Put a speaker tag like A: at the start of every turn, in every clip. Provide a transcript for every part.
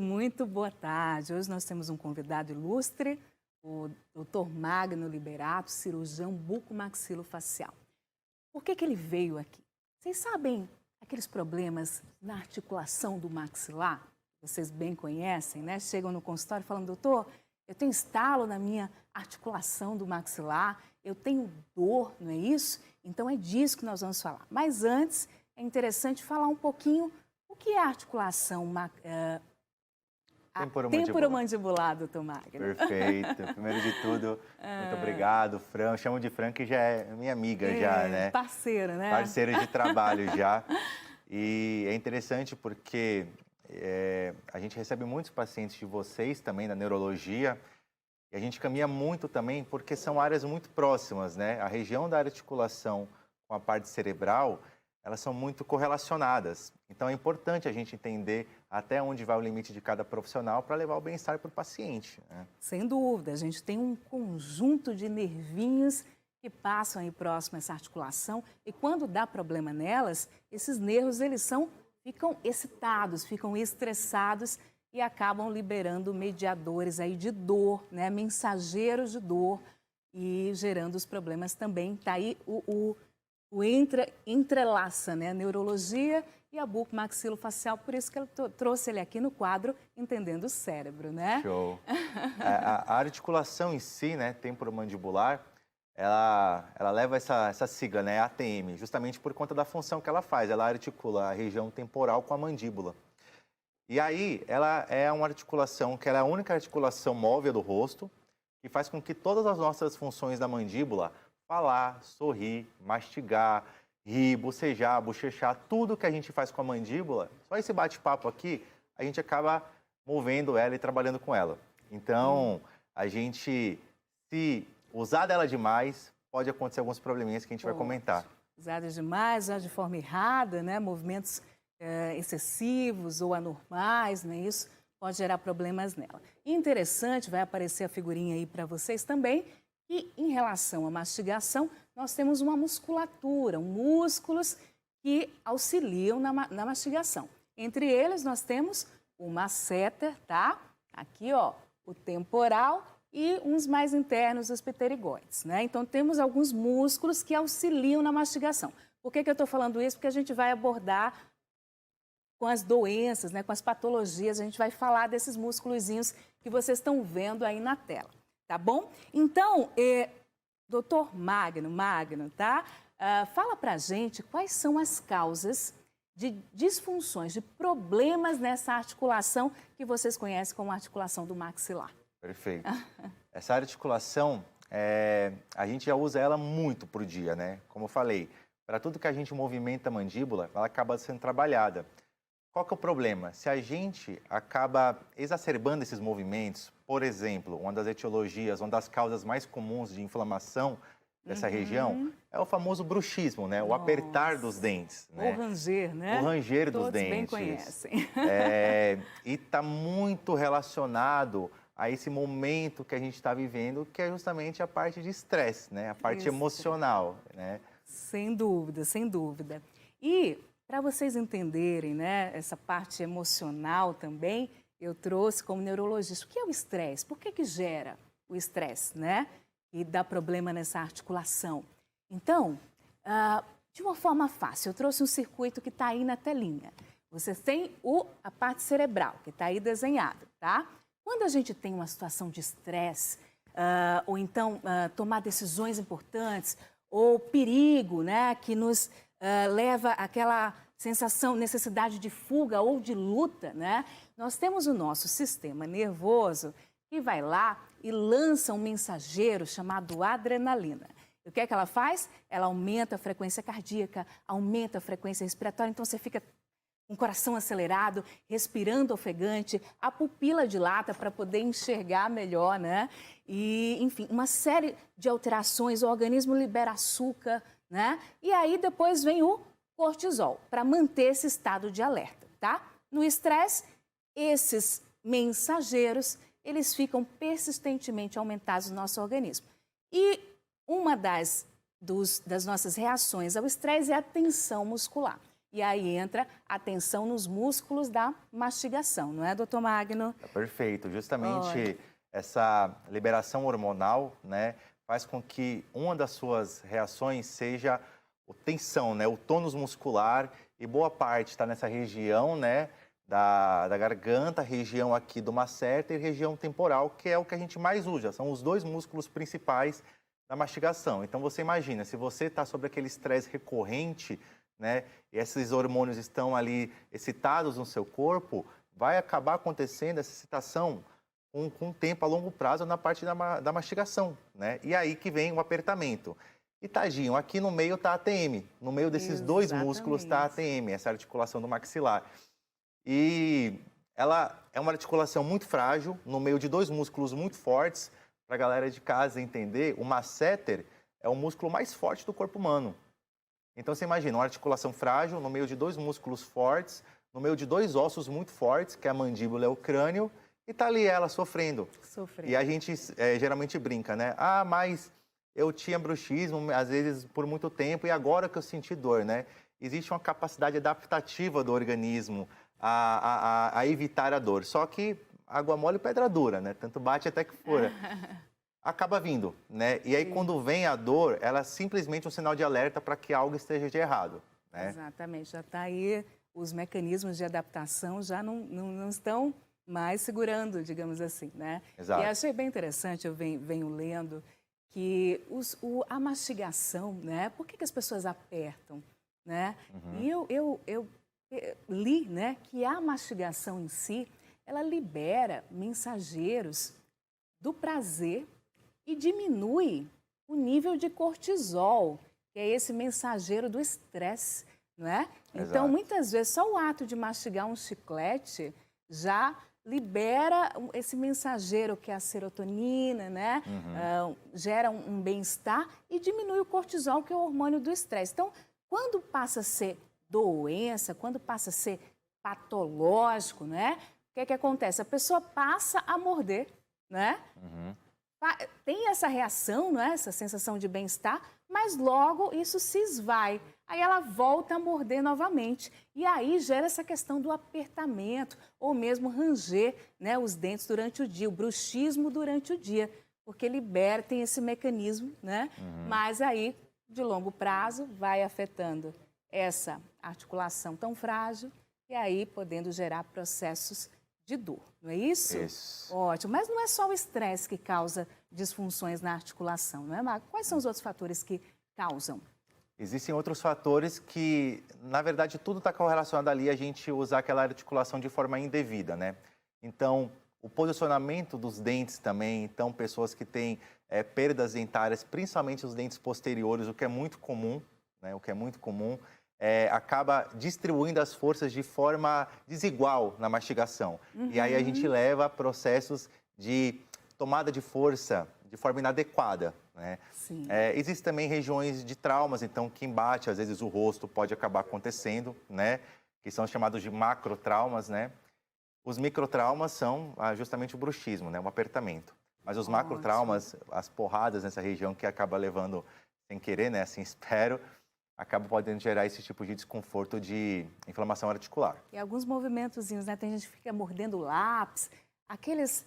A: Muito boa tarde. Hoje nós temos um convidado ilustre, o Dr. Magno Liberato, cirurgião bucomaxilofacial. Por que ele veio aqui? Vocês sabem aqueles problemas na articulação do maxilar? Vocês bem conhecem, né? Chegam no consultório falando, doutor, eu tenho estalo na minha articulação do maxilar, eu tenho dor, não é isso? Então é disso que nós vamos falar. Mas antes, é interessante falar um pouquinho o que é a articulação temporomandibular, doutor Magno.
B: Perfeito. Primeiro de tudo, muito obrigado, Fran. Eu chamo de Fran, que já é minha amiga, já, né?
A: Parceira, né?
B: Parceira de trabalho já. E é interessante porque a gente recebe muitos pacientes de vocês também, da neurologia, e a gente caminha muito também porque são áreas muito próximas, né? A região da articulação com a parte cerebral, elas são muito correlacionadas. Então, é importante a gente entender até onde vai o limite de cada profissional para levar o bem-estar para o paciente, né? Sem dúvida,
A: a gente tem um conjunto de nervinhos que passam aí próximo a essa articulação e quando dá problema nelas, esses nervos ficam excitados, ficam estressados e acabam liberando mediadores aí de dor, né? Mensageiros de dor e gerando os problemas também. Está aí o entrelaça, né? A neurologia e a bucomaxilofacial, por isso que eu trouxe ele aqui no quadro Entendendo o Cérebro, né?
B: Show! A articulação em si, né, temporomandibular, ela leva essa sigla, né, ATM, justamente por conta da função que ela faz. Ela articula a região temporal com a mandíbula. E aí, ela é uma articulação que ela é a única articulação móvel do rosto, que faz com que todas as nossas funções da mandíbula, falar, sorrir, mastigar, rir, bocejar, bochechar, tudo que a gente faz com a mandíbula, só esse bate-papo aqui, a gente acaba movendo ela e trabalhando com ela. Então, a gente, se usar dela demais, pode acontecer alguns probleminhas que a gente vai comentar.
A: Usada demais, usada de forma errada, né? Movimentos excessivos ou anormais, né? Isso pode gerar problemas nela. E interessante, vai aparecer a figurinha aí para vocês também, e em relação à mastigação, nós temos uma musculatura, músculos que auxiliam na mastigação. Entre eles, nós temos o masseter, tá? Aqui, ó, o temporal e uns mais internos, os pterigoides, né? Então, temos alguns músculos que auxiliam na mastigação. Por que eu estou falando isso? Porque a gente vai abordar com as doenças, né? Com as patologias, a gente vai falar desses músculozinhos que vocês estão vendo aí na tela. Tá bom? Então, doutor Magno, tá? Fala pra gente quais são as causas de disfunções, de problemas nessa articulação que vocês conhecem como articulação do maxilar.
B: Perfeito. Essa articulação, a gente já usa ela muito por dia, né? Como eu falei, para tudo que a gente movimenta a mandíbula, ela acaba sendo trabalhada. Qual que é o problema? Se a gente acaba exacerbando esses movimentos, por exemplo, uma das etiologias, uma das causas mais comuns de inflamação dessa região é o famoso bruxismo, né? O apertar dos dentes. Né?
A: O ranger, né?
B: O ranger
A: dos
B: dentes.
A: Todos bem conhecem.
B: E está muito relacionado a esse momento que a gente está vivendo, que é justamente a parte de estresse, né? A parte emocional, né?
A: Sem dúvida, sem dúvida. E para vocês entenderem, né, essa parte emocional também, eu trouxe como neurologista. O que é o estresse? Por que gera o estresse, né? E dá problema nessa articulação. Então, de uma forma fácil, eu trouxe um circuito que está aí na telinha. Vocês têm a parte cerebral, que está aí desenhada, tá? Quando a gente tem uma situação de estresse, ou então tomar decisões importantes, ou perigo, né, que nos leva àquela sensação, necessidade de fuga ou de luta, né? Nós temos o nosso sistema nervoso que vai lá e lança um mensageiro chamado adrenalina. E o que é que ela faz? Ela aumenta a frequência cardíaca, aumenta a frequência respiratória, então você fica com o coração acelerado, respirando ofegante, a pupila dilata para poder enxergar melhor, né? E, enfim, uma série de alterações, o organismo libera açúcar, né? E aí depois vem o cortisol, para manter esse estado de alerta, tá? No estresse, esses mensageiros, eles ficam persistentemente aumentados no nosso organismo. E uma das nossas reações ao estresse é a tensão muscular. E aí entra a tensão nos músculos da mastigação, não é, doutor Magno?
B: Tá perfeito. Justamente essa liberação hormonal, né, faz com que uma das suas reações seja a tensão, né, o tônus muscular, e boa parte está nessa região, né, da garganta, região aqui do masseter e região temporal, que é o que a gente mais usa. São os dois músculos principais da mastigação. Então você imagina, se você está sob aquele estresse recorrente, né, e esses hormônios estão ali excitados no seu corpo, vai acabar acontecendo essa excitação com tempo a longo prazo na parte da mastigação, né? E aí que vem o apertamento. E tadinho, aqui no meio está a ATM, no meio desses dois músculos está a ATM, essa articulação do maxilar. E ela é uma articulação muito frágil, no meio de dois músculos muito fortes. Para a galera de casa entender, o masseter é o músculo mais forte do corpo humano. Então você imagina, uma articulação frágil, no meio de dois músculos fortes, no meio de dois ossos muito fortes, que é a mandíbula e o crânio, e tá ali ela sofrendo. E a gente geralmente brinca, né? Ah, mas eu tinha bruxismo, às vezes, por muito tempo, e agora que eu senti dor, né? Existe uma capacidade adaptativa do organismo a evitar a dor. Só que água mole, pedra dura, né? Tanto bate até que fura. Acaba vindo, né? E aí, quando vem a dor, ela é simplesmente um sinal de alerta para que algo esteja de errado, né?
A: Exatamente, já está aí, os mecanismos de adaptação já não estão mais segurando, digamos assim, né?
B: Exato.
A: E achei bem interessante, eu venho lendo, que a mastigação, né? Por que as pessoas apertam, né? E eu li, né, que a mastigação em si, ela libera mensageiros do prazer e diminui o nível de cortisol, que é esse mensageiro do estresse, não é?
B: Exato.
A: Então, muitas vezes, só o ato de mastigar um chiclete já libera esse mensageiro que é a serotonina, né? Gera um bem-estar e diminui o cortisol, que é o hormônio do estresse. Então, quando passa a ser doença, quando passa a ser patológico, né? O que acontece? A pessoa passa a morder, né? Tem essa reação, não é? Essa sensação de bem-estar, mas logo isso se esvai. Aí ela volta a morder novamente. E aí gera essa questão do apertamento, ou mesmo ranger, né, os dentes durante o dia, o bruxismo durante o dia, porque libera, tem esse mecanismo, né? Mas aí, de longo prazo, vai afetando essa articulação tão frágil e aí podendo gerar processos de dor, não é isso?
B: Isso.
A: Ótimo, mas não é só o estresse que causa disfunções na articulação, não é, Marco? Quais são os outros fatores que causam?
B: Existem outros fatores que, na verdade, tudo está correlacionado ali a gente usar aquela articulação de forma indevida, né? Então, o posicionamento dos dentes também, então, pessoas que têm perdas dentárias, principalmente os dentes posteriores, o que é muito comum, né? O que é muito comum, acaba distribuindo as forças de forma desigual na mastigação. E aí a gente leva a processos de tomada de força de forma inadequada, né?
A: Sim.
B: Existem também regiões de traumas, então, que embate, às vezes o rosto pode acabar acontecendo, né? Que são chamados de macrotraumas, né? Os microtraumas são justamente o bruxismo, né? Um apertamento. Mas os macrotraumas, as porradas nessa região que acaba levando sem querer, né? Assim espero, acaba podendo gerar esse tipo de desconforto de inflamação articular.
A: E alguns movimentozinhos, né? Tem gente que fica mordendo o lápis, aqueles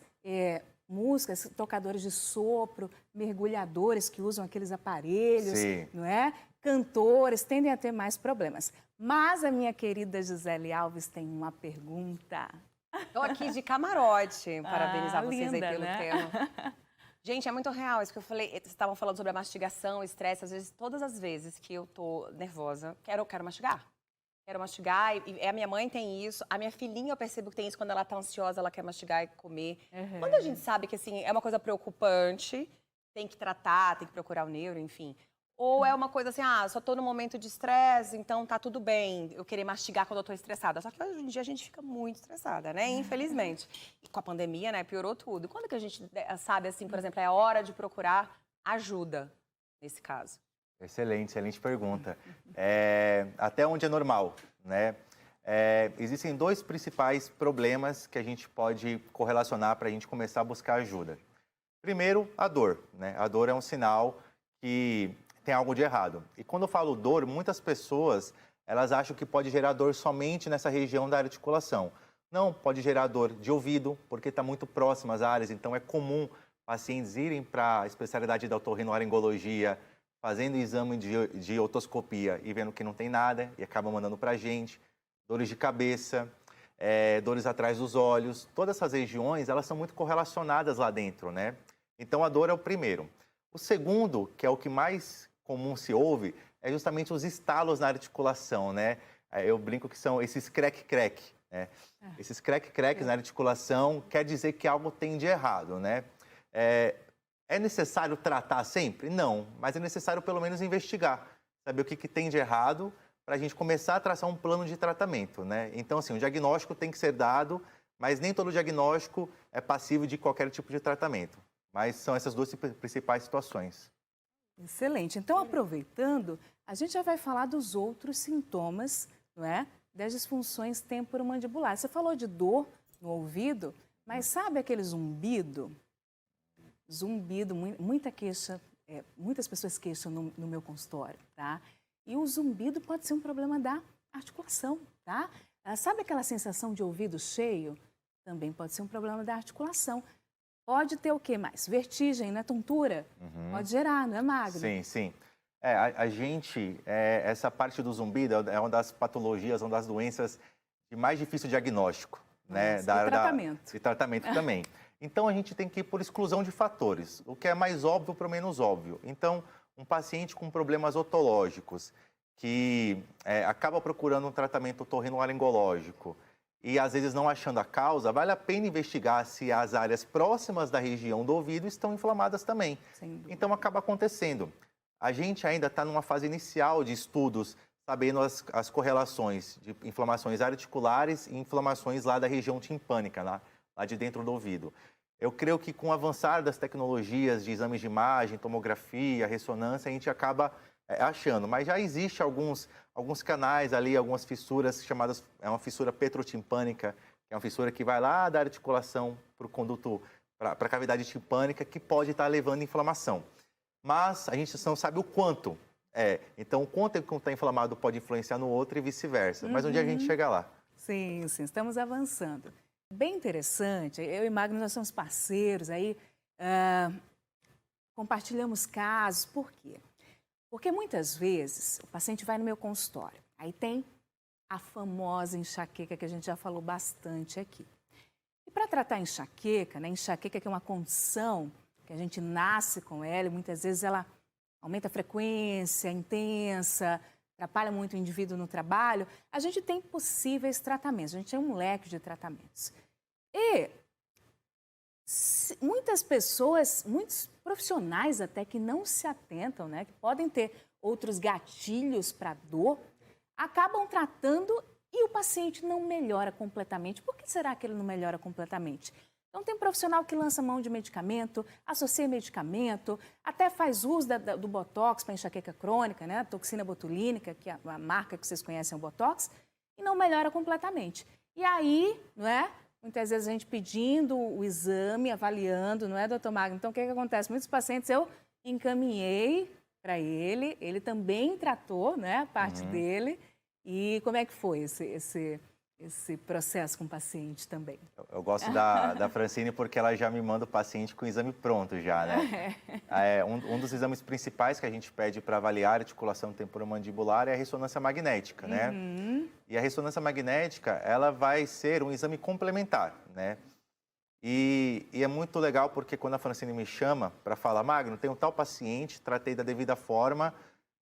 A: músicas, tocadores de sopro, mergulhadores que usam aqueles aparelhos,
B: Sim.
A: não é? Cantores tendem a ter mais problemas. Mas a minha querida Gisele Alves tem uma pergunta.
C: Estou aqui de camarote, parabenizar vocês
A: linda,
C: aí pelo
A: né?
C: tema. Gente, é muito real isso que eu falei. Vocês estavam falando sobre a mastigação, o estresse. Às vezes, todas as vezes que eu tô nervosa, quero mastigar. Quero mastigar. E a minha mãe tem isso. A minha filhinha, eu percebo que tem isso. Quando ela tá ansiosa, ela quer mastigar e comer. Quando a gente sabe que, assim, é uma coisa preocupante, tem que tratar, tem que procurar o neuro, enfim. Ou é uma coisa assim, só tô no momento de estresse, então tá tudo bem eu querer mastigar quando eu tô estressada. Só que hoje em dia a gente fica muito estressada, né? Infelizmente. E com a pandemia, né, piorou tudo. Quando que a gente sabe, assim, por exemplo, é a hora de procurar ajuda nesse caso?
B: Excelente, excelente pergunta. Até onde é normal, né? Existem dois principais problemas que a gente pode correlacionar para a gente começar a buscar ajuda. Primeiro, a dor, né? A dor é um sinal que tem algo de errado. E quando eu falo dor, muitas pessoas, elas acham que pode gerar dor somente nessa região da articulação. Não, pode gerar dor de ouvido, porque está muito próximo às áreas, então é comum pacientes irem para a especialidade da otorrinolaringologia, fazendo exame de otoscopia e vendo que não tem nada, e acabam mandando para a gente. Dores de cabeça, dores atrás dos olhos, todas essas regiões, elas são muito correlacionadas lá dentro, né? Então, a dor é o primeiro. O segundo, que é o que mais comum se ouve, é justamente os estalos na articulação, né? Eu brinco que são esses crack-crack, né? Esses crack-cracks na articulação quer dizer que algo tem de errado, né? É necessário tratar sempre? Não, mas é necessário pelo menos investigar, saber o que tem de errado para a gente começar a traçar um plano de tratamento, né? Então, assim, o diagnóstico tem que ser dado, mas nem todo diagnóstico é passível de qualquer tipo de tratamento. Mas são essas duas principais situações.
A: Excelente. Então, aproveitando, a gente já vai falar dos outros sintomas, não é? Das disfunções temporomandibulares. Você falou de dor no ouvido, mas sabe aquele zumbido? Zumbido, muita queixa, muitas pessoas queixam no meu consultório, tá? E o zumbido pode ser um problema da articulação, tá? Sabe aquela sensação de ouvido cheio? Também pode ser um problema da articulação. Pode ter o quê mais? Vertigem, né? Tontura. Pode gerar, não é, Magno?
B: Sim, sim. A gente, essa parte do zumbido é uma das patologias, uma das doenças de mais difícil diagnóstico, né?
A: E tratamento.
B: E tratamento também. Então, a gente tem que ir por exclusão de fatores, o que é mais óbvio para o menos óbvio. Então, um paciente com problemas otológicos, que acaba procurando um tratamento otorrinolaringológico e, às vezes, não achando a causa, vale a pena investigar se as áreas próximas da região do ouvido estão inflamadas também. Então, acaba acontecendo. A gente ainda está numa fase inicial de estudos, sabendo as correlações de inflamações articulares e inflamações lá da região timpânica, lá de dentro do ouvido. Eu creio que com o avançar das tecnologias de exames de imagem, tomografia, ressonância, a gente acaba achando. Mas já existe alguns canais ali, algumas fissuras chamadas, é uma fissura petrotimpânica, que é uma fissura que vai lá da articulação para o conduto, para a cavidade timpânica, que pode estar levando inflamação. Mas a gente não sabe o quanto. Então, o quanto está inflamado pode influenciar no outro e vice-versa. Mas um dia a gente chega lá.
A: Sim, sim, estamos avançando. Bem interessante, eu e Magno, nós somos parceiros aí, compartilhamos casos, por quê? Porque muitas vezes o paciente vai no meu consultório, aí tem a famosa enxaqueca que a gente já falou bastante aqui. E para tratar a enxaqueca, né, enxaqueca que é uma condição que a gente nasce com ela e muitas vezes ela aumenta a frequência, é intensa, atrapalha muito o indivíduo no trabalho, a gente tem possíveis tratamentos, a gente tem um leque de tratamentos. E muitas pessoas, muitos profissionais até que não se atentam, né, que podem ter outros gatilhos para dor, acabam tratando e o paciente não melhora completamente. Por que será que ele não melhora completamente? Então, tem profissional que lança mão de medicamento, associa medicamento, até faz uso do Botox para enxaqueca crônica, né? A toxina botulínica, que é a marca que vocês conhecem é o Botox, e não melhora completamente. E aí, não é? Muitas vezes a gente pedindo o exame, avaliando, não é, doutor Magno? Então, o que acontece? Muitos pacientes eu encaminhei para ele também tratou, né, a parte dele. E como é que foi esse processo com o paciente também?
B: Eu gosto da Francine porque ela já me manda o paciente com o exame pronto já, né? Um dos exames principais que a gente pede para avaliar a articulação temporomandibular é a ressonância magnética, né? E a ressonância magnética, ela vai ser um exame complementar, né? E é muito legal porque quando a Francine me chama para falar, Magno, tem um tal paciente, tratei da devida forma,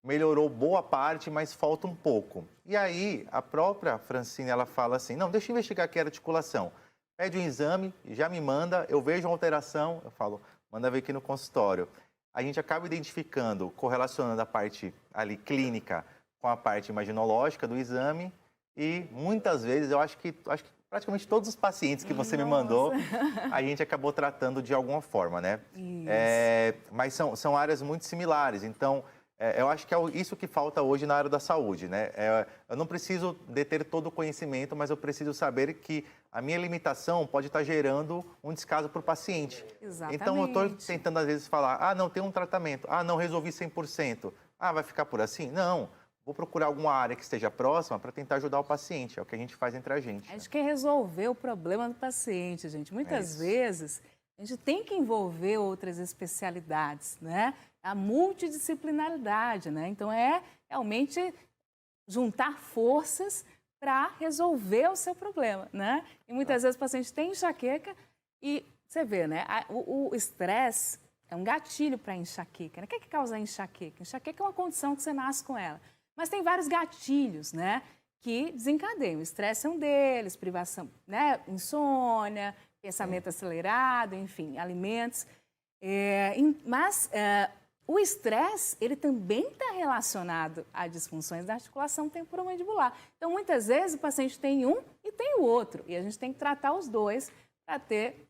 B: melhorou boa parte, mas falta um pouco. E aí, a própria Francine, ela fala assim, não, deixa eu investigar aqui a articulação. Pede um exame, já me manda, eu vejo uma alteração, eu falo, manda ver aqui no consultório. A gente acaba identificando, correlacionando a parte ali clínica com a parte imaginológica do exame e muitas vezes, eu acho que praticamente todos os pacientes que você me mandou, a gente acabou tratando de alguma forma, né? Mas são áreas muito similares, então Eu acho que é isso que falta hoje na área da saúde, né? Eu não preciso deter todo o conhecimento, mas eu preciso saber que a minha limitação pode estar gerando um descaso para o paciente.
A: Exatamente.
B: Então, eu estou tentando, às vezes, falar, não, tem um tratamento, não, resolvi 100%. Vai ficar por assim? Não. Vou procurar alguma área que esteja próxima para tentar ajudar o paciente. É o que a gente faz entre a gente.
A: A gente quer resolver o problema do paciente, gente. Muitas vezes, a gente tem que envolver outras especialidades, né? A multidisciplinaridade, né? Então, é realmente juntar forças para resolver o seu problema, né? E muitas vezes o paciente tem enxaqueca e você vê, né? O estresse é um gatilho para enxaqueca, né? O que é que causa a enxaqueca? Enxaqueca é uma condição que você nasce com ela. Mas tem vários gatilhos, né? Que desencadeiam. O estresse é um deles, privação, né? Insônia, pensamento acelerado, enfim, alimentos. O estresse, ele também está relacionado a disfunções da articulação temporomandibular. Então, muitas vezes, o paciente tem um e tem o outro. E a gente tem que tratar os dois para ter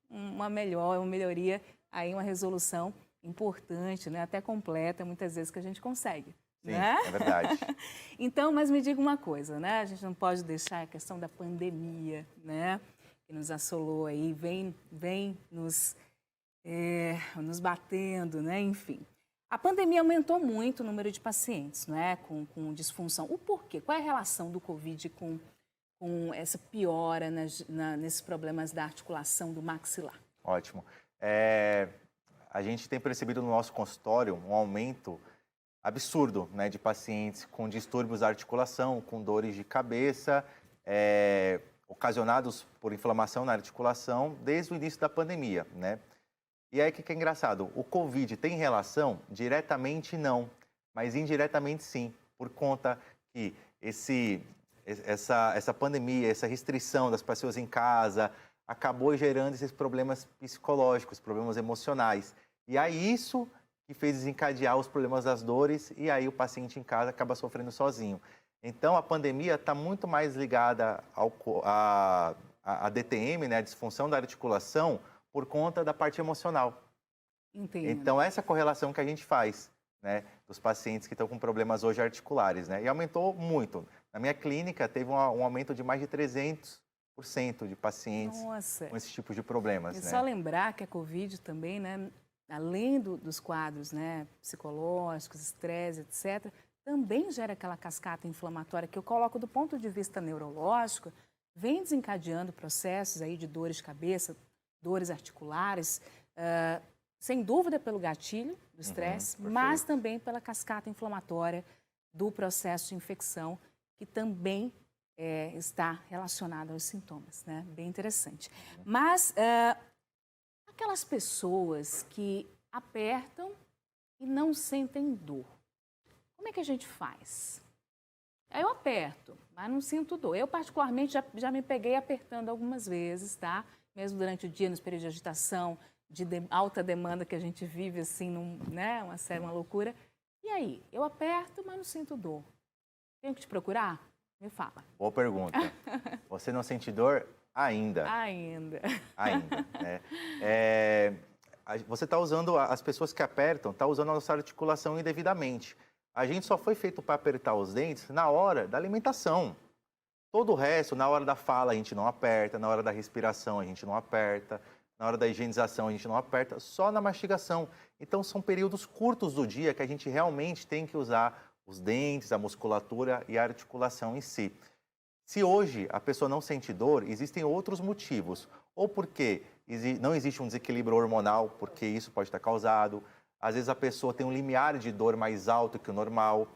A: uma melhoria, aí uma resolução importante, né? Até completa, muitas vezes, que a gente consegue.
B: Sim,
A: né?
B: É verdade.
A: Então, mas me diga uma coisa, né? A gente não pode deixar a questão da pandemia, né? Que nos assolou aí, vem nos batendo, né? Enfim. A pandemia aumentou muito o número de pacientes, né? Com disfunção. O porquê? Qual é a relação do Covid com essa piora nesses problemas da articulação do maxilar?
B: Ótimo. A gente tem percebido no nosso consultório um aumento absurdo, né, de pacientes com distúrbios da articulação, com dores de cabeça, ocasionados por inflamação na articulação desde o início da pandemia, né? E aí o que é engraçado? O Covid tem relação? Diretamente não, mas indiretamente sim, por conta que essa pandemia, essa restrição das pessoas em casa, acabou gerando esses problemas psicológicos, problemas emocionais. E aí isso que fez desencadear os problemas das dores e aí o paciente em casa acaba sofrendo sozinho. Então, a pandemia está muito mais ligada à DTM, né, a disfunção da articulação, por conta da parte emocional.
A: Entendo.
B: Então, essa correlação que a gente faz, né, dos pacientes que estão com problemas hoje articulares, né, e aumentou muito. Na minha clínica, teve um aumento de mais de 300% de pacientes com esse tipo de problemas.
A: E
B: né?
A: só lembrar que a Covid também, né, além dos quadros, né, psicológicos, estresse, etc., também gera aquela cascata inflamatória que eu coloco do ponto de vista neurológico, vem desencadeando processos aí de dores de cabeça, dores articulares, sem dúvida pelo gatilho do estresse, mas também pela cascata inflamatória do processo de infecção, que também está relacionado aos sintomas, né? Bem interessante. Mas aquelas pessoas que apertam e não sentem dor, como é que a gente faz? Eu aperto, mas não sinto dor. Eu, particularmente, já me peguei apertando algumas vezes, tá? Mesmo durante o dia, nos períodos de agitação, de alta demanda que a gente vive, assim, né? Uma loucura. E aí? Eu aperto, mas não sinto dor. Tenho que te procurar? Me fala.
B: Boa pergunta. Você não sente dor ainda?
A: Ainda.
B: Você está usando, as pessoas que apertam, estão usando a nossa articulação indevidamente. A gente só foi feito para apertar os dentes na hora da alimentação. Todo o resto, na hora da fala, a gente não aperta, na hora da respiração, a gente não aperta, na hora da higienização, a gente não aperta, só na mastigação. Então, são períodos curtos do dia que a gente realmente tem que usar os dentes, a musculatura e a articulação em si. Se hoje a pessoa não sente dor, existem outros motivos. Ou porque não existe um desequilíbrio hormonal, porque isso pode estar causado. Às vezes a pessoa tem um limiar de dor mais alto que o normal.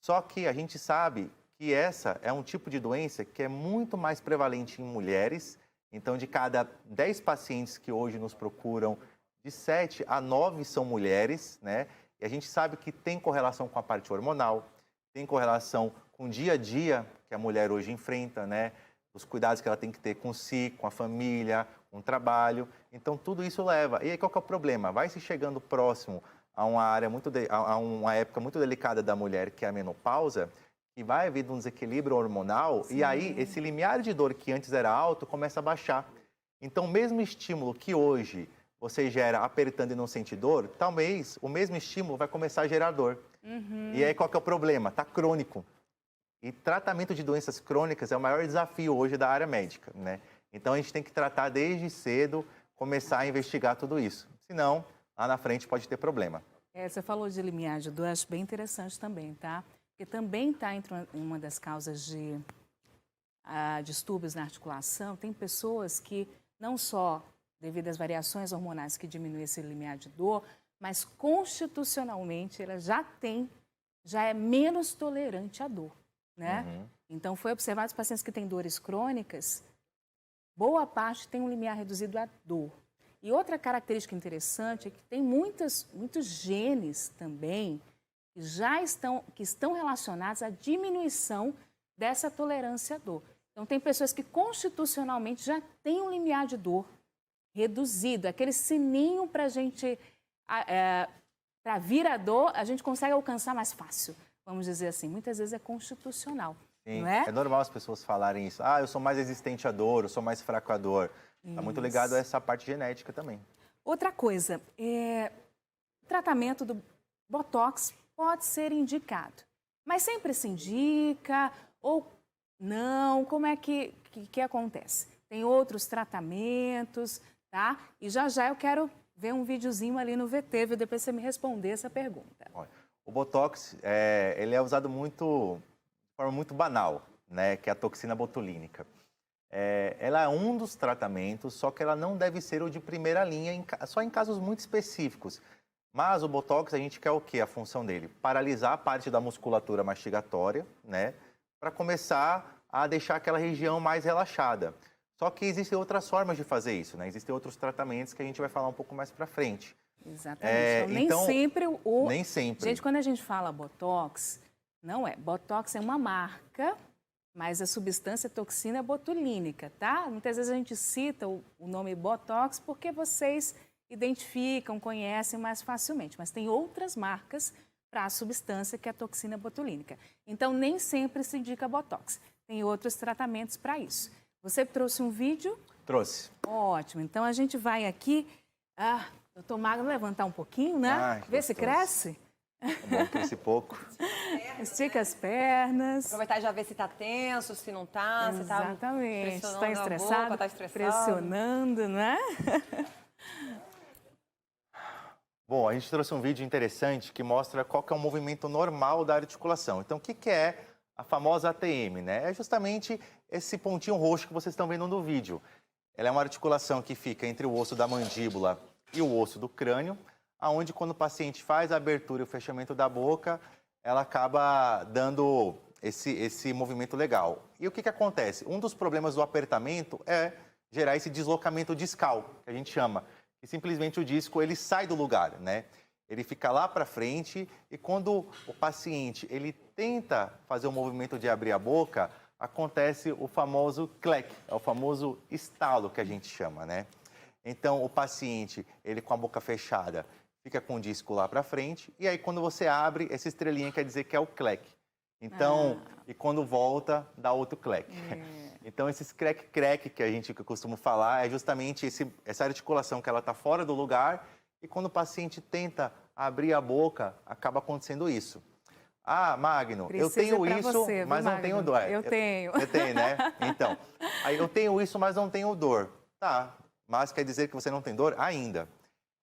B: Só que a gente sabe que essa é um tipo de doença que é muito mais prevalente em mulheres. Então, de cada 10 pacientes que hoje nos procuram, de 7 a 9 são mulheres, né? E a gente sabe que tem correlação com a parte hormonal, tem correlação com o dia a dia que a mulher hoje enfrenta, né? Os cuidados que ela tem que ter com si, com a família, com o trabalho. Então, tudo isso leva. E aí, qual que é o problema? Vai se chegando próximo a uma época muito delicada da mulher, que é a menopausa, e vai haver um desequilíbrio hormonal. Sim. E aí, esse limiar de dor que antes era alto começa a baixar. Então, o mesmo estímulo que hoje você gera apertando e não sente dor, talvez o mesmo estímulo vai começar a gerar dor. E aí qual que é o problema? Está crônico. E tratamento de doenças crônicas é o maior desafio hoje da área médica, né? Então a gente tem que tratar desde cedo, começar a investigar tudo isso. Senão, lá na frente pode ter problema.
A: Você falou de limiar de dor, acho bem interessante também, tá? Porque também está entre uma das causas de distúrbios na articulação. Tem pessoas que não só devido às variações hormonais que diminuem esse limiar de dor, mas constitucionalmente ela já é menos tolerante à dor, né? Então foi observado os pacientes que têm dores crônicas, boa parte tem um limiar reduzido à dor. E outra característica interessante é que tem muitos genes também que estão relacionados à diminuição dessa tolerância à dor. Então tem pessoas que constitucionalmente já têm um limiar de dor reduzido, aquele sininho para a gente, para vir a dor, a gente consegue alcançar mais fácil, vamos dizer assim. Muitas vezes é constitucional,
B: Sim,
A: não é?
B: é normal as pessoas falarem isso. Ah, eu sou mais resistente à dor, eu sou mais fraco à dor. Está muito ligado a essa parte genética também.
A: Outra coisa, o tratamento do Botox pode ser indicado, mas sempre se indica ou não? Como é que acontece? Tem outros tratamentos, tá? E já eu quero ver um videozinho ali no VT, viu? Depois você me responder essa pergunta.
B: Olha, o Botox, ele é usado de forma muito banal, né? Que é a toxina botulínica. Ela é um dos tratamentos, só que ela não deve ser o de primeira linha, só em casos muito específicos. Mas o Botox, a gente quer o quê? A função dele? Paralisar a parte da musculatura mastigatória, né? Para começar a deixar aquela região mais relaxada. Só que existem outras formas de fazer isso, né? Existem outros tratamentos que a gente vai falar um pouco mais para frente.
A: Exatamente. Então,
B: nem sempre.
A: Gente, quando a gente fala Botox, não é. Botox é uma marca, mas a substância toxina é botulínica, tá? Muitas vezes a gente cita o nome Botox porque vocês identificam, conhecem mais facilmente. Mas tem outras marcas para a substância que é a toxina botulínica. Então, nem sempre se indica Botox. Tem outros tratamentos para isso. Você trouxe um vídeo?
B: Trouxe.
A: Ótimo. Então, a gente vai aqui... doutor Magno, levantar um pouquinho, né? Ver se cresce.
B: Bom, cresce pouco.
A: Estica as pernas.
C: Aproveitar e já ver se tá tenso, se não tá, se tá
A: Exatamente.
C: pressionando
A: Está estressado,
C: boca, tá estressado.
A: pressionando, né?
B: Bom, a gente trouxe um vídeo interessante que mostra qual que é o movimento normal da articulação. Então, o que é a famosa ATM, né? É justamente esse pontinho roxo que vocês estão vendo no vídeo. Ela é uma articulação que fica entre o osso da mandíbula e o osso do crânio, aonde quando o paciente faz a abertura e o fechamento da boca, ela acaba dando esse movimento legal. E o que acontece? Um dos problemas do apertamento é gerar esse deslocamento discal, que a gente chama, que simplesmente o disco ele sai do lugar, né? Ele fica lá para frente e quando o paciente ele tenta fazer o movimento de abrir a boca, acontece o famoso clec, é o famoso estalo que a gente chama, né? Então, o paciente, ele com a boca fechada, fica com o disco lá para frente, e aí quando você abre, essa estrelinha quer dizer que é o clec. Então, e quando volta, dá outro clec. Então, esses crack que a gente costuma falar é justamente essa articulação que ela está fora do lugar, e quando o paciente tenta abrir a boca, acaba acontecendo isso. Ah, Magno, eu tenho isso,
A: você,
B: mas não tenho dor.
A: Eu tenho.
B: Você tem, né? Então, aí eu tenho isso, mas não tenho dor. Tá, mas quer dizer que você não tem dor ainda.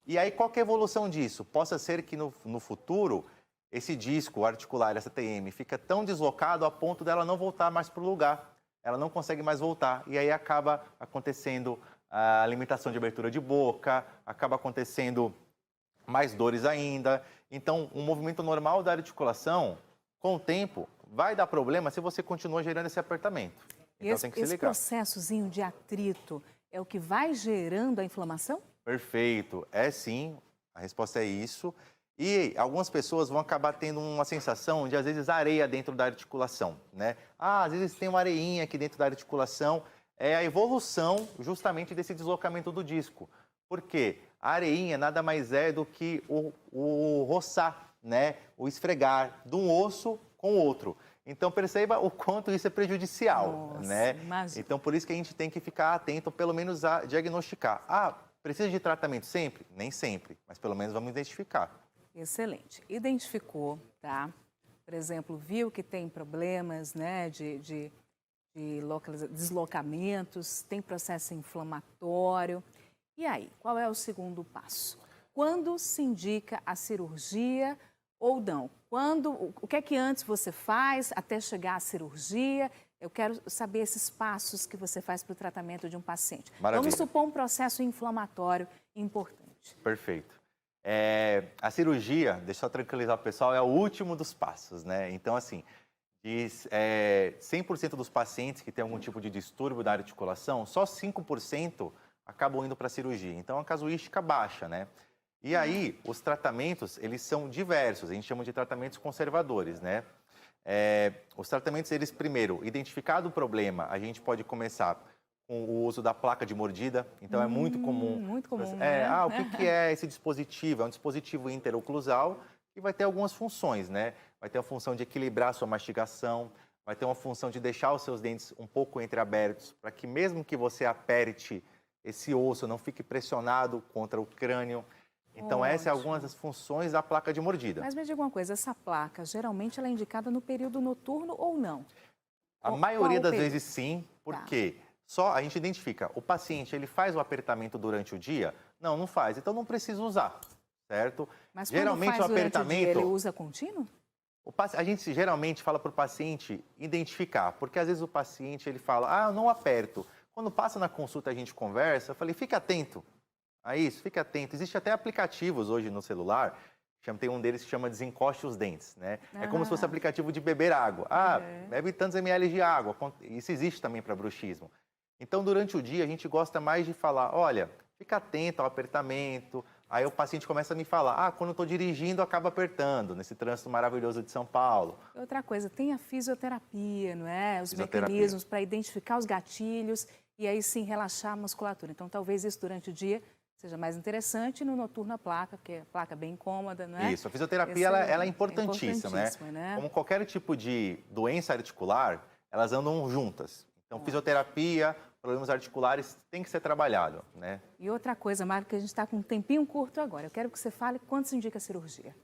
B: E aí, qual que é a evolução disso? Possa ser que no futuro, esse disco articular, essa TM, fica tão deslocado a ponto dela não voltar mais para o lugar. Ela não consegue mais voltar. E aí acaba acontecendo a limitação de abertura de boca, acaba acontecendo mais dores ainda. Então, um movimento normal da articulação, com o tempo, vai dar problema se você continua gerando esse apertamento. Então, tem que se ligar.
A: Esse processozinho de atrito é o que vai gerando a inflamação?
B: Perfeito. É sim, a resposta é isso. E algumas pessoas vão acabar tendo uma sensação de, às vezes, areia dentro da articulação, né? Às vezes tem uma areinha aqui dentro da articulação. É a evolução justamente desse deslocamento do disco. Por quê? A areinha nada mais é do que o roçar, né? O esfregar de um osso com o outro. Então, perceba o quanto isso é prejudicial,
A: Nossa,
B: né?
A: imagina.
B: Então, por isso que a gente tem que ficar atento, pelo menos a diagnosticar. Precisa de tratamento sempre? Nem sempre, mas pelo menos vamos identificar.
A: Excelente. Identificou, tá? Por exemplo, viu que tem problemas, né, de deslocamentos, tem processo inflamatório. E aí, qual é o segundo passo? Quando se indica a cirurgia ou não? O que é que antes você faz até chegar à cirurgia? Eu quero saber esses passos que você faz para o tratamento de um paciente.
B: Maravilha.
A: Vamos supor um processo inflamatório importante.
B: Perfeito. A cirurgia, deixa eu tranquilizar o pessoal, é o último dos passos, né? Então, assim, 100% dos pacientes que têm algum tipo de distúrbio da articulação, só 5% acabam indo para a cirurgia. Então, a casuística baixa, né? E aí, os tratamentos, eles são diversos, a gente chama de tratamentos conservadores, né? Os tratamentos, eles primeiro, identificado o problema, a gente pode começar com o uso da placa de mordida, então é muito comum.
A: Muito comum, né?
B: O que é esse dispositivo? É um dispositivo interoclusal que vai ter algumas funções, né? Vai ter a função de equilibrar a sua mastigação, vai ter uma função de deixar os seus dentes um pouco entreabertos, para que mesmo que você aperte esse osso, não fique pressionado contra o crânio. Então, essa é algumas das funções da placa de mordida.
A: Mas me diga uma coisa, essa placa, geralmente ela é indicada no período noturno ou não?
B: A maioria das
A: período?
B: vezes sim, porque só a gente identifica, o paciente ele faz o apertamento durante o dia? Não, não faz, então não precisa usar, certo?
A: Mas
B: geralmente
A: quando faz
B: o apertamento,
A: durante o dia, ele usa contínuo?
B: a gente geralmente fala para o paciente identificar, porque às vezes o paciente ele fala, eu não aperto. Quando passa na consulta a gente conversa, eu falei, fique atento a isso, fique atento. Existem até aplicativos hoje no celular, tem um deles que chama Desencoste os Dentes, né? É como se fosse aplicativo de beber água. Bebe tantos ml de água. Isso existe também para bruxismo. Então, durante o dia, a gente gosta mais de falar, olha, fica atento ao apertamento. Aí o paciente começa a me falar, quando eu estou dirigindo, acaba apertando, nesse trânsito maravilhoso de São Paulo.
A: Outra coisa, tem a fisioterapia, não é? Os mecanismos para identificar os gatilhos e aí sim relaxar a musculatura. Então, talvez isso durante o dia seja mais interessante, no noturno a placa, porque a placa é bem incômoda, não é?
B: Isso, a fisioterapia ela é importantíssima, né? Como qualquer tipo de doença articular, elas andam juntas. Então, fisioterapia, problemas articulares tem que ser trabalhado, né?
A: E outra coisa, Mário, que a gente está com um tempinho curto agora. Eu quero que você fale quando se indica a cirurgia.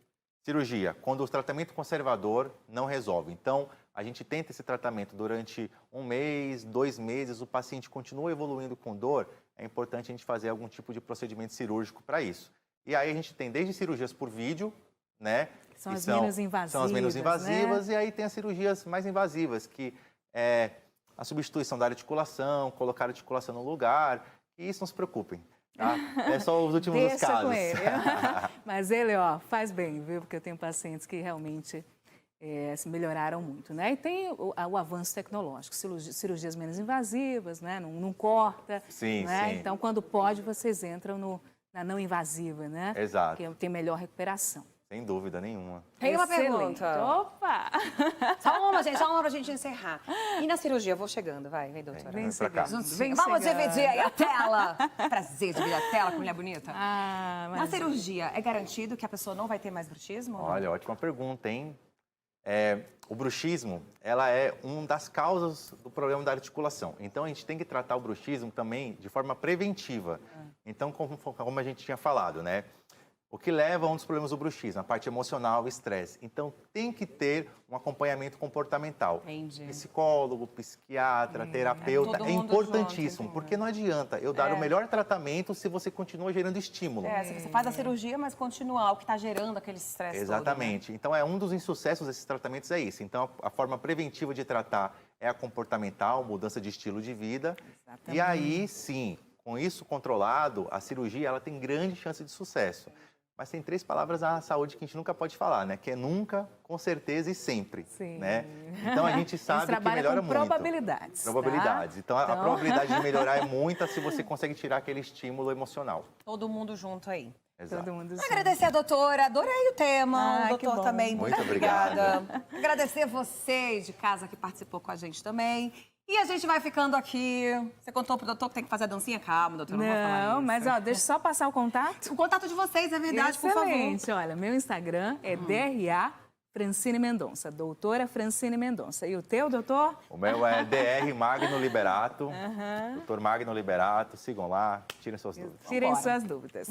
B: Cirurgia, quando o tratamento conservador não resolve. Então, a gente tenta esse tratamento durante 1 mês, 2 meses, o paciente continua evoluindo com dor, é importante a gente fazer algum tipo de procedimento cirúrgico para isso. E aí a gente tem desde cirurgias por vídeo, né?
A: São as menos invasivas. São as menos invasivas,
B: né? E aí tem as cirurgias mais invasivas, que é a substituição da articulação, colocar a articulação no lugar, e isso não se preocupem. Tá? É só os últimos dos casos.
A: Com ele. Mas ele, faz bem, viu? Porque eu tenho pacientes que realmente se melhoraram muito, né? E tem o avanço tecnológico, cirurgias menos invasivas, né? Não corta,
B: sim,
A: né?
B: sim.
A: Então, quando pode, vocês entram na não invasiva, né?
B: Exato.
A: Que tem melhor recuperação.
B: Sem dúvida nenhuma.
C: Tem uma pergunta.
A: Opa!
C: Só uma pra gente encerrar. E na cirurgia? Eu vou chegando, vai, doutora.
A: Vem
B: pra cá.
C: Vamos dividir aí a tela. Prazer dividir a tela com mulher bonita. Na cirurgia, é garantido que a pessoa não vai ter mais bruxismo?
B: Olha, ótima pergunta, hein? O bruxismo, ela é uma das causas do problema da articulação. Então, a gente tem que tratar o bruxismo também de forma preventiva. Então, como a gente tinha falado, né? O que leva a um dos problemas do bruxismo, a parte emocional, o estresse. Então, tem que ter um acompanhamento comportamental.
C: Entendi.
B: Psicólogo, psiquiatra, terapeuta, é importantíssimo.
C: Junto,
B: porque não adianta eu dar o melhor tratamento se você continua gerando estímulo.
C: Se você faz a cirurgia, mas continua o que está gerando aquele estresse.
B: Exatamente.
C: Todo, né?
B: Então, um dos insucessos desses tratamentos é isso. Então, a forma preventiva de tratar é a comportamental, mudança de estilo de vida. Exatamente. E aí, sim, com isso controlado, a cirurgia ela tem grande chance de sucesso. Mas tem 3 palavras na saúde que a gente nunca pode falar, né? Que é nunca, com certeza e sempre.
A: Sim.
B: Né? Então, a gente sabe que melhora muito.
A: Probabilidades.
B: Probabilidades. Tá? Então, a probabilidade de melhorar é muita se você consegue tirar aquele estímulo emocional.
C: Todo mundo junto aí.
B: Exato.
A: Todo mundo
C: Agradecer a doutora, adorei o tema, o doutor também,
B: muito obrigada.
C: Agradecer você de casa que participou com a gente também. E a gente vai ficando aqui. Você contou pro doutor que tem que fazer a dancinha? Calma, doutor, não vou falar isso.
A: Mas deixa eu só passar o contato.
C: O contato de vocês, é verdade, por favor.
A: Excelente. Olha, meu Instagram é DRA Francine Mendonça, doutora Francine Mendonça. E o teu, doutor?
B: O meu é DR Magno Liberato. Doutor Magno Liberato, sigam lá, tirem suas dúvidas.
A: Tirem
C: Vambora.
A: suas dúvidas.